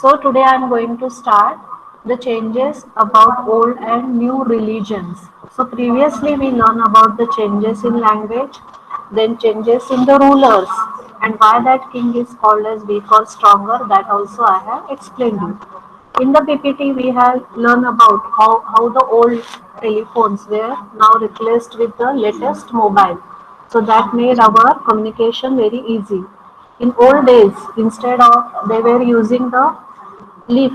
So today I am going to start the changes about old and new religions. So previously we learned about the changes in language, then changes in the rulers, and why that king is called as weak or stronger, that also I have explained you. In the PPT we have learned about how the old telephones were now replaced with the latest mobile. So that made our communication very easy. In old days, instead of they were using the leaf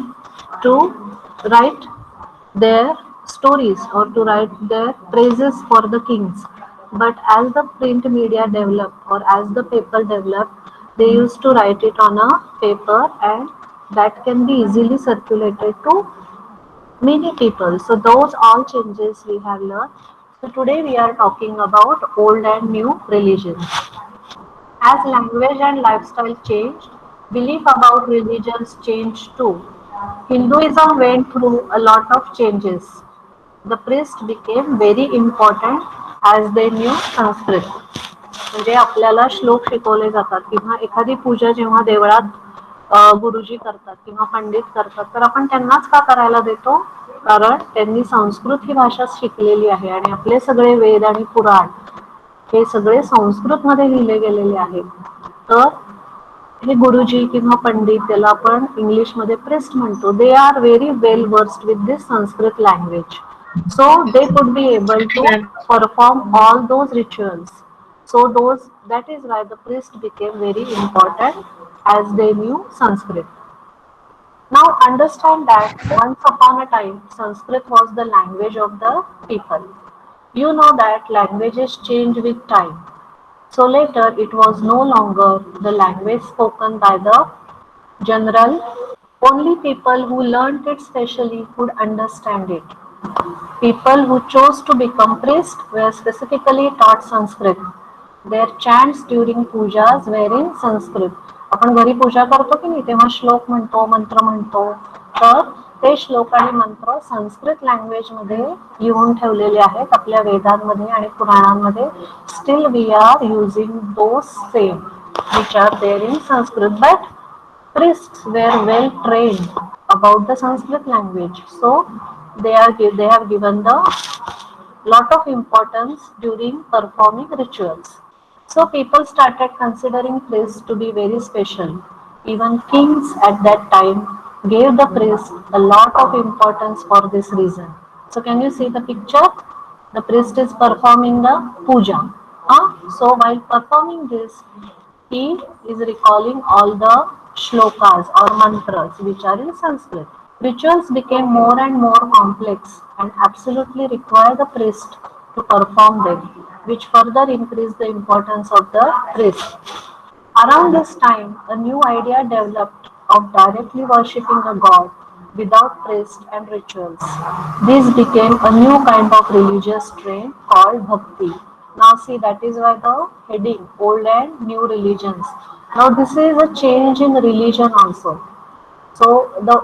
to write their stories or to write their praises for the kings. But as the print media developed or as the paper developed, they used to write it on a paper and that can be easily circulated to many people. So those all changes we have learned. So today we are talking about old and new religions. As language and lifestyle changed, belief about religions changed too. Hinduism went through a lot of changes. The priest became very important as they knew Sanskrit. म्हणजे आपल्याला श्लोक शिकवले जातात किंवा एखादी पूजा जेव्हा देवळात गुरुजी करतात किंवा पंडित करतात तर आपण त्यांनाच का करायला देतो कारण त्यांनी संस्कृत ही भाषा शिकलेली आहे आणि आपले सगळे वेद आणि पुराण हे सगळे संस्कृतमध्ये लिहिले गेलेले आहेत. तर हे गुरुजी किंवा पंडित त्याला आपण इंग्लिशमध्ये प्रिस्ट म्हणतो. They are very well versed with this Sanskrit language. So they could be able to perform all those rituals. So those that is why the priest became very important as they knew Sanskrit. Now understand that once upon a time Sanskrit was the language of the people. You know that languages change with time. So later it was no longer the language spoken by the general. Only people who learnt it specially could understand it. People who chose to become priests were specifically taught Sanskrit. Their chants during pujas were in Sanskrit. आपण घरी पूजा करतो की नाही तेव्हा श्लोक म्हणतो मंत्र म्हणतो तर ते श्लोक आणि मंत्र संस्कृत लँग्वेज मध्ये लिहून ठेवलेले आहेत आपल्या वेदांमध्ये आणि पुराणांमध्ये. Still we are using those same which are there in Sanskrit but priests were well trained about the Sanskrit language, so they have given the lot of importance during performing rituals. So people started considering priests to be very special. Even kings at that time gave the priest a lot of importance for this reason. So can you see the picture? The priest is performing the puja. So while performing this, he is recalling all the shlokas or mantras which are in Sanskrit. Rituals became more and more complex and absolutely require the priest to perform them, which further increased the importance of the priest. Around this time, a new idea developed of directly worshipping a god without priest and rituals. This became a new kind of religious trend called bhakti. Now see that is why the heading old and new religions. Now this is a change in religion also. So the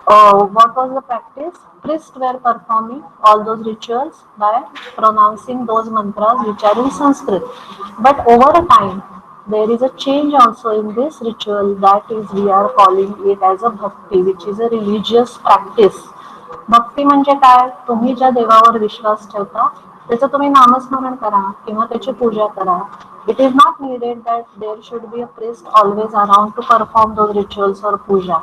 what was the practice? Priests were performing all those rituals by pronouncing those mantras which are in Sanskrit. But over a time, there is a change also in this ritual that is we are calling it as a bhakti, which is a religious practice. भक्ती म्हणजे काय? तुम्ही ज्या देवावर विश्वास ठेवता त्याचं तुम्ही नामस्मरण करा किंवा त्याची पूजा करा. It is not needed that there should be a priest always around to perform those rituals or puja.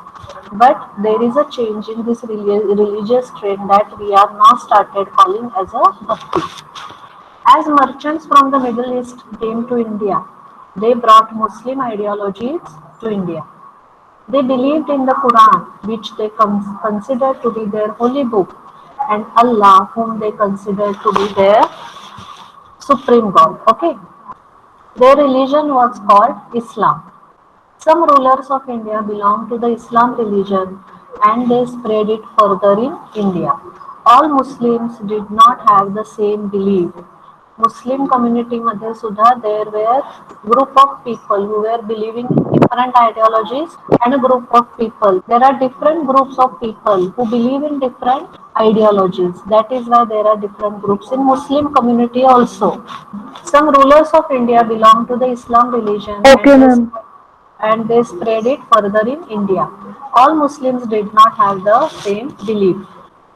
But there is a change in this religious trend that we are now started calling as a bhakti. As merchants from the Middle East came to India, they brought Muslim ideologies to India. They believed in the Quran, which they considered to be their holy book, and Allah, whom they considered to be their supreme God. Okay, their religion was called Islam. Some rulers of India belonged to the Islam religion and they spread it further in India. All Muslims did not have the same belief. Muslim community मध्ये सुद्धा there were group of people who were believing in different ideologies and a group of people. There are different groups of people who believe in different ideologies. That is why there are different groups in Muslim community also. Some rulers of India belong to the Islam religion and Okay, they ma'am. and they spread it further in India. All Muslims did not have the same belief.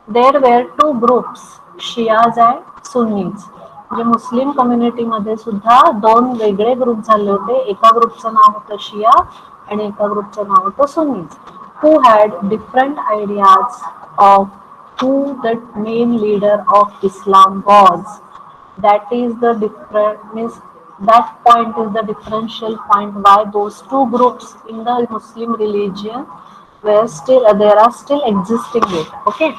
There were two groups, Shias and Sunnis. म्हणजे मुस्लिम कम्युनिटीमध्ये सुद्धा दोन वेगळे group झाले होते. एका ग्रुपचं नाव होतं शिया आणि एका ग्रुपचं नाव होतं सुन्नीज. Who had different ideas of who the main leader of Islam was. That is the different means that point is the differential point why those two groups in the Muslim religion were still there are still existing it. Okay.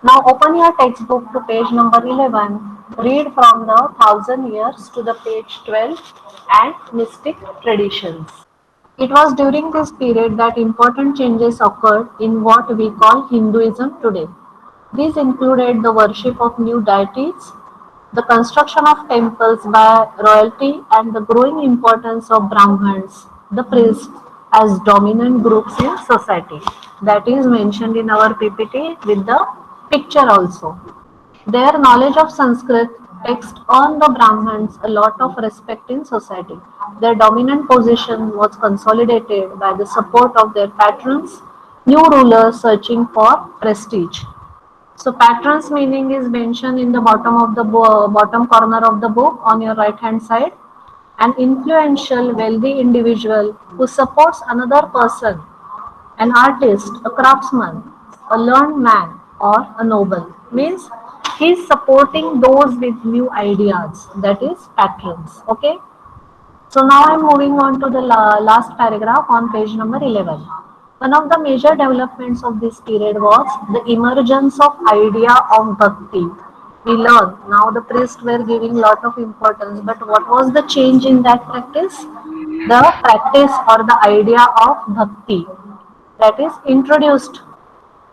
Now open your textbook to page number 11. Read from the thousand years to the page 12 and mystic traditions. It was during this period that important changes occurred in what we call Hinduism today. These included the worship of new deities, the construction of temples by royalty, and the growing importance of Brahmins, the priests, as dominant groups in society. That is mentioned in our PPT with the picture also. Their knowledge of Sanskrit text earned the Brahmins a lot of respect in society. Their dominant position was consolidated by the support of their patrons, new rulers searching for prestige. So patrons meaning is mentioned in the bottom of the bottom corner of the book on your right hand side. An influential wealthy individual who supports another person, an artist, a craftsman, a learned man, or a noble. Means he is supporting those with new ideas. That is patrons. Okay. So now I'm moving on to the last paragraph on page number 11. One of the major developments of this period was the emergence of idea of bhakti. We learn now the priests were giving lot of importance, but what was the change in that practice? The practice or the idea of bhakti that is introduced.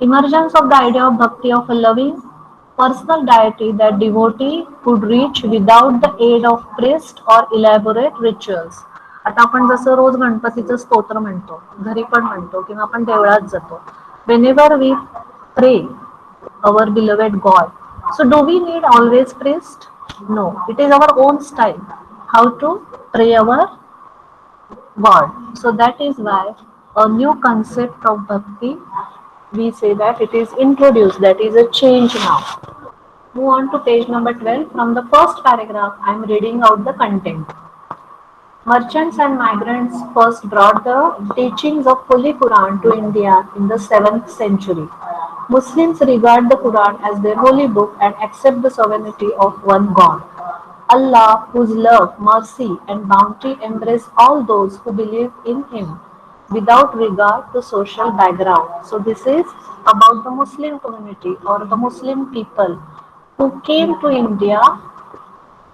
Emergence of the idea of bhakti of a loving personal deity that devotee could reach without the aid of priest or elaborate rituals. आता आपण जसं रोज गणपतीचं स्तोत्र म्हणतो, घरी पण म्हणतो किंवा आपण देवळात जातो. Whenever we pray our beloved God, so do we need always priest? No, it is our own style how to pray our God. So that is why a new concept of bhakti we say that it is introduced, that is a change now. Move on to page number 12. From the first paragraph, I am reading out the content. Merchants and migrants first brought the teachings of Holy Quran to India in the 7th century. Muslims regard the Quran as their holy book and accept the sovereignty of one God. Allah, whose love, mercy, and bounty embrace all those who believe in Him without regard to social background. So, this is about the Muslim community or the Muslim people who came to India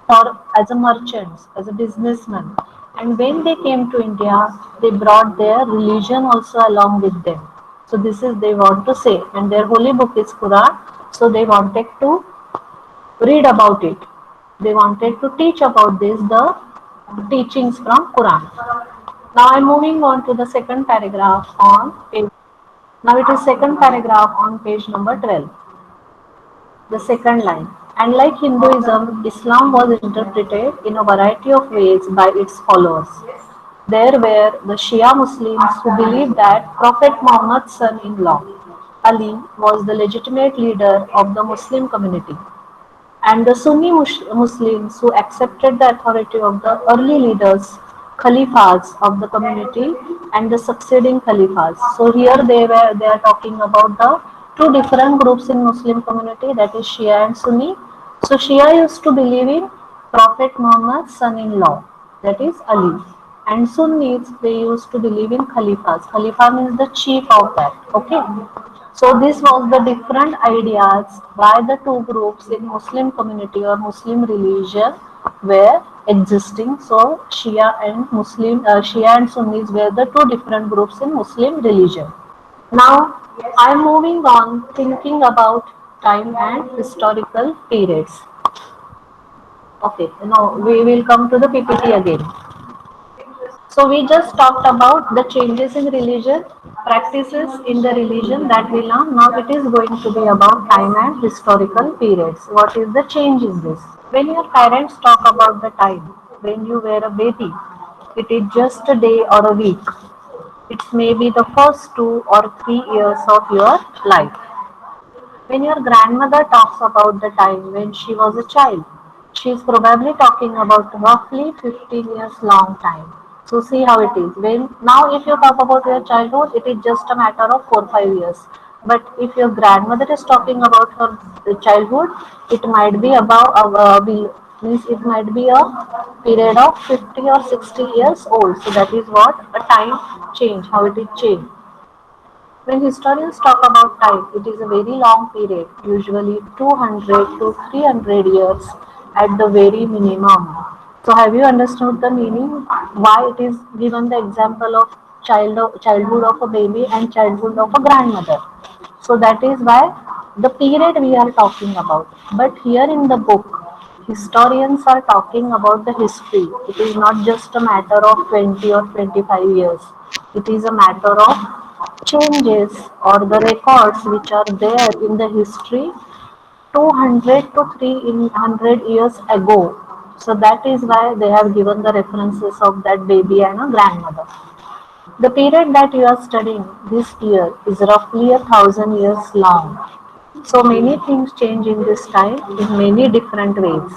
or as a merchants, as a businessman. And when they came to India, they brought their religion also along with them. So this is they want to say, and their holy book is Quran. So they wanted to read about it. They wanted to teach about this, the teachings from Quran. Now I'm moving on to the second paragraph on page. Now it is second paragraph on page number 12. The second line. And like Hinduism, Islam was interpreted in a variety of ways by its followers. There were the Shia Muslims who believed that Prophet Muhammad's son in law, Ali, was the legitimate leader of the Muslim community, and the Sunni Muslims who accepted the authority of the early leaders, Khalifas of the community and the succeeding Khalifas. So here they are talking about the two different groups in Muslim community, that is Shia and Sunni. So Shia used to believe in Prophet Muhammad's son-in-law, that is Ali. And Sunnis they used to believe in Khalifas. Khalifa means the chief of that. Okay. So this was the different ideas by the two groups in Muslim community or Muslim religion were existing. So Shia and Sunnis were the two different groups in Muslim religion. Now I am moving on thinking about time and historical periods. Okay, now we will come to the PPT again. So we just talked about the changes in religion, practices in the religion that we learn. Now it is going to be about time and historical periods. What is the change in this? When your parents talk about the time when you were a baby, it is just a day or a week. It may be the first 2 or 3 years of your life. When your grandmother talks about the time when she was a child, she is probably talking about roughly 15 years long time. So see how it is. When now if you talk about your childhood, it is just a matter of 4 5 years. But if your grandmother is talking about her childhood, it might be means it might be a period of 50 or 60 years old. So that is what a time change, how it is changed. When historians talk about time, it is a very long period, usually 200 to 300 years at the very minimum. So, have you understood the meaning? Why it is given the example of childhood of a baby and childhood of a grandmother? So, that is why the period we are talking about. But here in the book, historians are talking about the history. It is not just a matter of 20 or 25 years. It is a matter of changes or the records which are there in the history 200 to 300 years ago. So that is why they have given the references of that baby and a grandmother. The period that you are studying this year is roughly 1,000 years long. So many things change in this time in many different ways.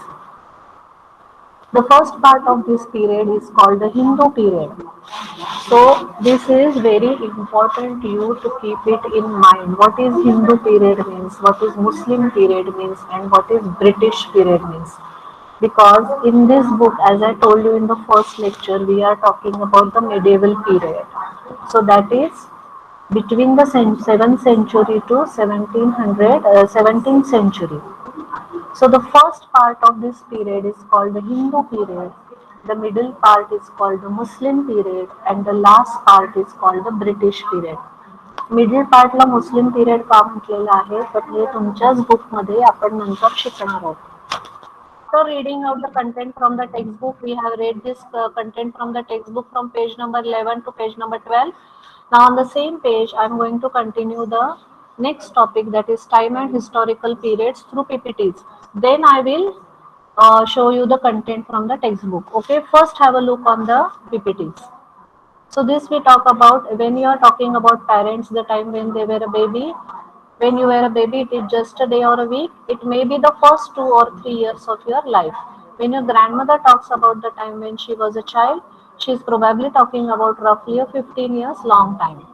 The first part of this period is called the Hindu period. So this is very important you to keep it in mind. What is Hindu period means, what is Muslim period means, and what is British period means. Because in this book, as I told you in the first lecture, we are talking about the medieval period. So that is between the 7th century to 17th century. So the first part of this period is called the Hindu period, the middle part is called the Muslim period, and the last part is called the British period. Middle पार्टला Muslim period का म्हटलेला आहे तर हे तुमच्याच बुकमध्ये आपण नंतर शिकणार आहोत. So reading out the content from the textbook, we have read this content from the textbook from page number 11 to page number 12. Now on the same page, I am going to continue the next topic, that is time and historical periods through PPTs. Then I will show you the content from the textbook. Okay, first have a look on the PPTs. So this we talk about when you are talking about parents, the time when they were a baby. When you were a baby, it is just a day or a week. It may be the first 2 or 3 years of your life. When your grandmother talks about the time when she was a child, she is probably talking about roughly a 15 years long time.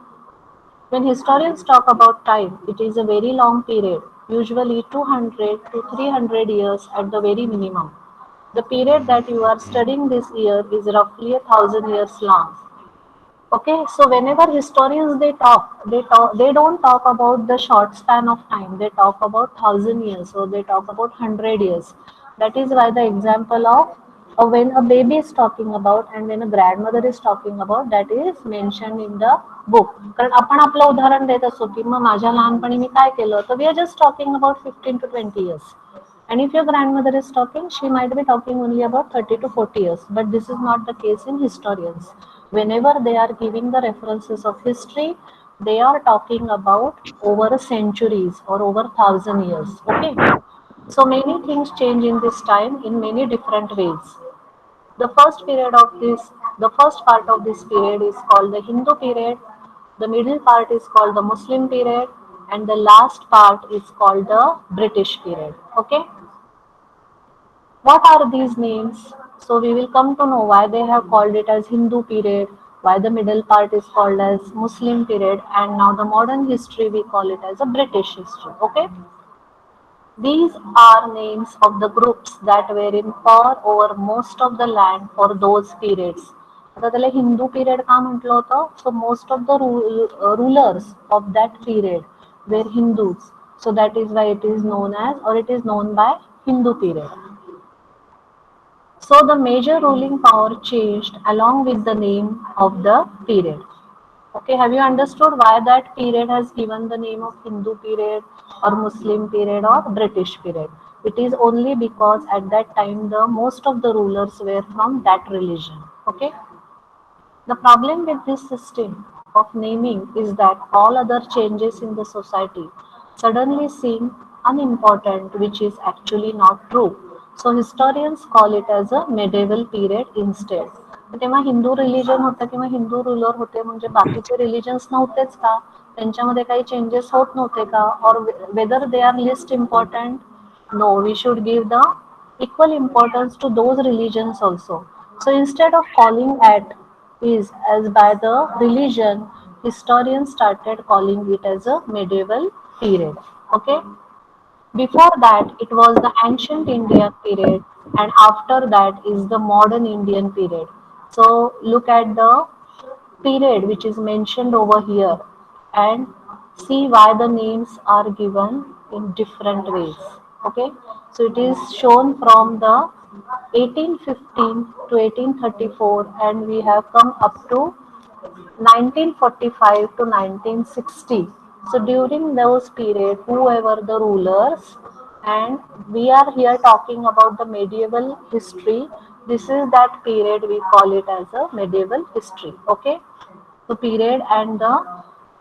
When historians talk about time, it is a very long period, usually 200 to 300 years at the very minimum. The period that you are studying this year is roughly 1,000 years long. Okay, so whenever historians they don't talk about the short span of time. They talk about 1,000 years or they talk about 100 years. That is why the example of when a baby is talking about and when a grandmother is talking about, that is mentioned in the book. कारण आपण आपलं उदाहरण देत असतो की मग माझ्या लहानपणी मी काय केलं, तर we are just talking about 15 to 20 years. And if your grandmother is talking, she might be talking only about 30 to 40 years. But this is not the case in historians. Whenever they are giving the references of history, they are talking about over centuries or over 1,000 years. Okay. So many things change in this time in many different ways. The first period of this, the first part of this period is called the Hindu period. The middle part is called the Muslim period, and the last part is called the British period. Okay. What are these names? So we will come to know why they have called it as Hindu period, why the middle part is called as Muslim period, and now the modern history we call it as a British history. Okay. These are names of the groups that were in power over most of the land for those periods. आता त्याला Hindu period का म्हटलं होतं? So most of the rulers of that period were Hindus. So that is why it is known as, or it is known by Hindu period. So the major ruling power changed along with the name of the period. Okay, have you understood why that period has given the name of Hindu period or Muslim period or British period? It is only because at that time the most of the rulers were from that religion. Okay. The problem with this system of naming is that all other changes in the society suddenly seem unimportant, which is actually not true. So historians call it as a medieval period instead. तर तेव्हा Hindu religion होतं किंवा Hindu ruler होते म्हणजे बाकीचे religions नव्हतेच का? त्यांच्यामध्ये काही चेंजेस होत नव्हते का? Or whether they are least important? No, we should give the equal importance to those religions also. So instead of calling at is as by the religion, historians started calling it as a medieval period. Okay. Before that, it was the ancient Indian period, and after that is the modern Indian period. So, look at the period which is mentioned over here and see why the names are given in different ways. Okay, so it is shown from the 1815 to 1834, and we have come up to 1945 to 1960. So during those period, whoever the rulers, and we are here talking about the medieval history. This is that period we call it as a medieval history. Okay, the period and the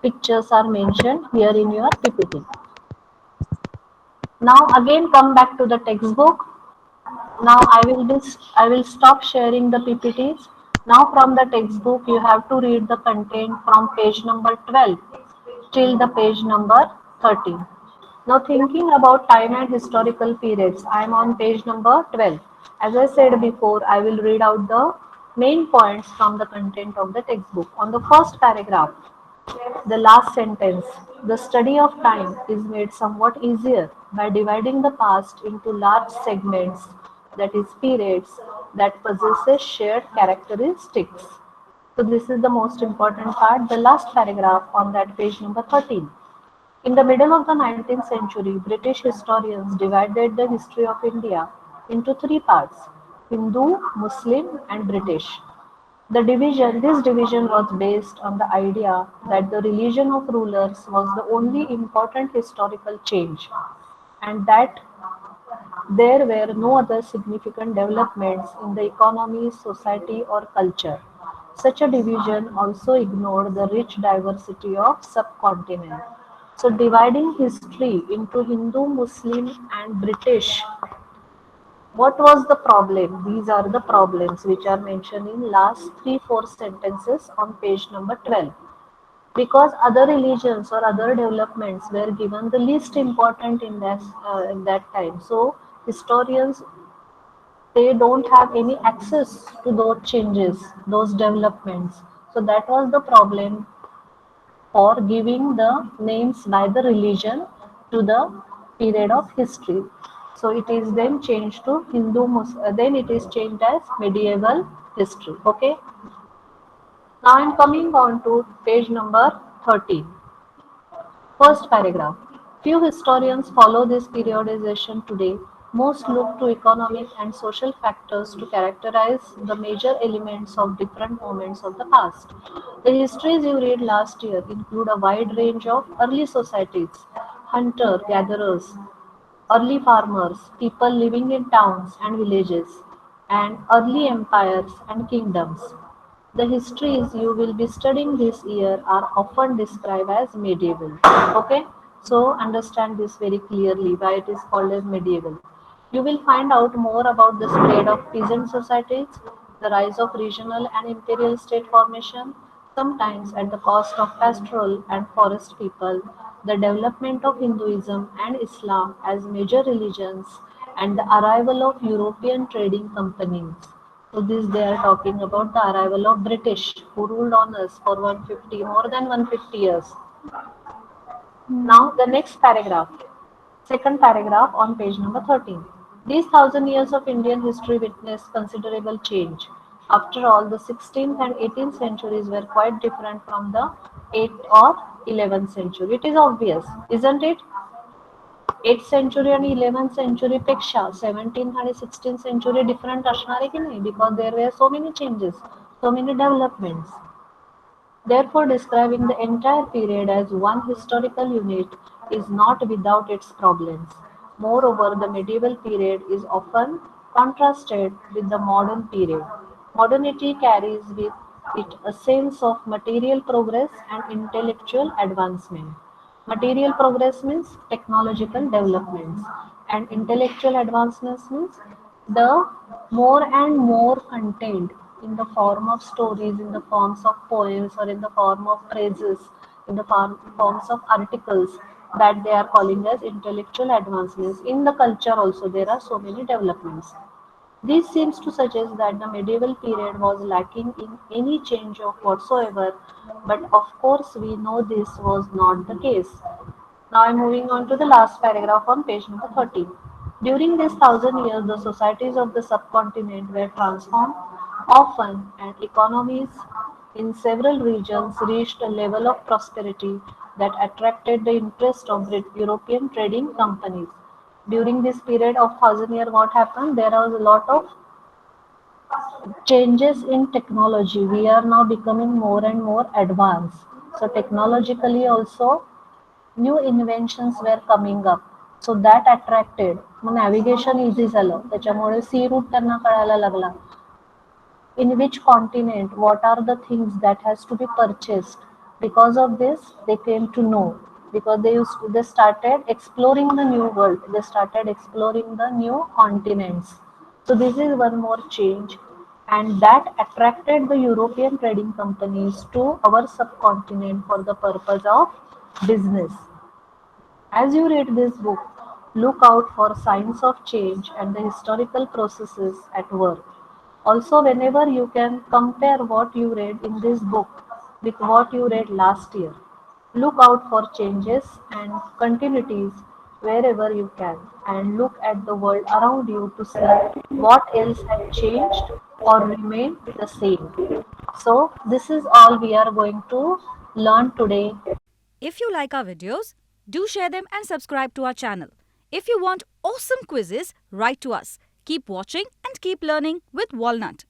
pictures are mentioned here in your PPT. Now again come back to the textbook. Now I will stop sharing the PPTs. Now from the textbook you have to read the content from page number 12 till the page number 13. Now thinking about time and historical periods, I am on page number 12. As I said before, I will read out the main points from the content of the textbook. On the first paragraph, the last sentence, the study of time is made somewhat easier by dividing the past into large segments, that is periods, that possesses shared characteristics. So this is the most important part, the last paragraph on that page number 13. In the middle of the 19th century, British historians divided the history of India into three parts: Hindu, Muslim, and British. This division was based on the idea that the religion of rulers was the only important historical change, and that there were no other significant developments in the economy, society, or culture. Such a division also ignored the rich diversity of subcontinent. So dividing history into Hindu, Muslim, and British, what was the problem? These are the problems which are mentioned in last 3-4 sentences on page number 12. Because other religions or other developments were given the least important in that time. So historians, they don't have any access to those changes, those developments. So that was the problem for giving the names by the religion to the period of history. So it is then changed to then it is changed as medieval history. Okay. Now I am coming on to page number 13. First paragraph. Few historians follow this periodization today. Most look to economic and social factors to characterize the major elements of different moments of the past. The histories you read last year include a wide range of early societies, hunter gatherers, early farmers, people living in towns and villages, and early empires and kingdoms. The histories you will be studying this year are often described as medieval. Okay, so understand this very clearly why it is called as medieval. You will find out more about the spread of peasant societies, the rise of regional and imperial state formation, sometimes at the cost of pastoral and forest people, the development of Hinduism and Islam as major religions, and the arrival of European trading companies. So this they are talking about the arrival of British who ruled on us for 150 more than 150 years. Now the next paragraph, second paragraph on page number 13. These 1,000 years of Indian history witnessed considerable change. After all, the 16th and 18th centuries were quite different from the 8th or 11th century. It is obvious, isn't it? 8th century आणि 11th century पेक्षा 17th आणि 16th century different असणार आहे की नाही? Because there were so many changes, so many developments. Therefore, describing the entire period as one historical unit is not without its problems. Moreover, the medieval period is often contrasted with the modern period. Modernity carries with it a sense of material progress and intellectual advancement. Material progress means technological developments, and intellectual advancements means the more and more content. in the form of stories, in the forms of poems, or in the form of phrases, in the forms of articles that they are calling as intellectual advancements. In the culture also, there are so many developments. This seems to suggest that the medieval period was lacking in any change of whatsoever, but of course we know this was not the case. Now I'm moving on to the last paragraph on page number 13. During these 1,000 years, the societies of the subcontinent were transformed often, and economies in several regions reached a level of prosperity that attracted the interest of European trading companies. During this period of 1,000 years, what happened? There was a lot of changes in technology. We are now becoming more and more advanced. So technologically also new inventions were coming up. So that attracted. Mug navigation easy झालं. त्याच्यामुळे सी root त्यांना कळायला लागला. In which continent, what are the things that has to be purchased. Because of this, they came to know. Because they started exploring the new world. They started exploring the new continents. So this is one more change, and that attracted the European trading companies to our subcontinent for the purpose of business. As you read this book, look out for signs of change and the historical processes at work. Also, whenever you can compare what you read in this book with what you read last year, look out for changes and continuities wherever you can, and look at the world around you to see what else has changed or remained the same. So, this is all we are going to learn today. If you like our videos, do share them and subscribe to our channel. If you want awesome quizzes, write to us. Keep watching and keep learning with Walnut.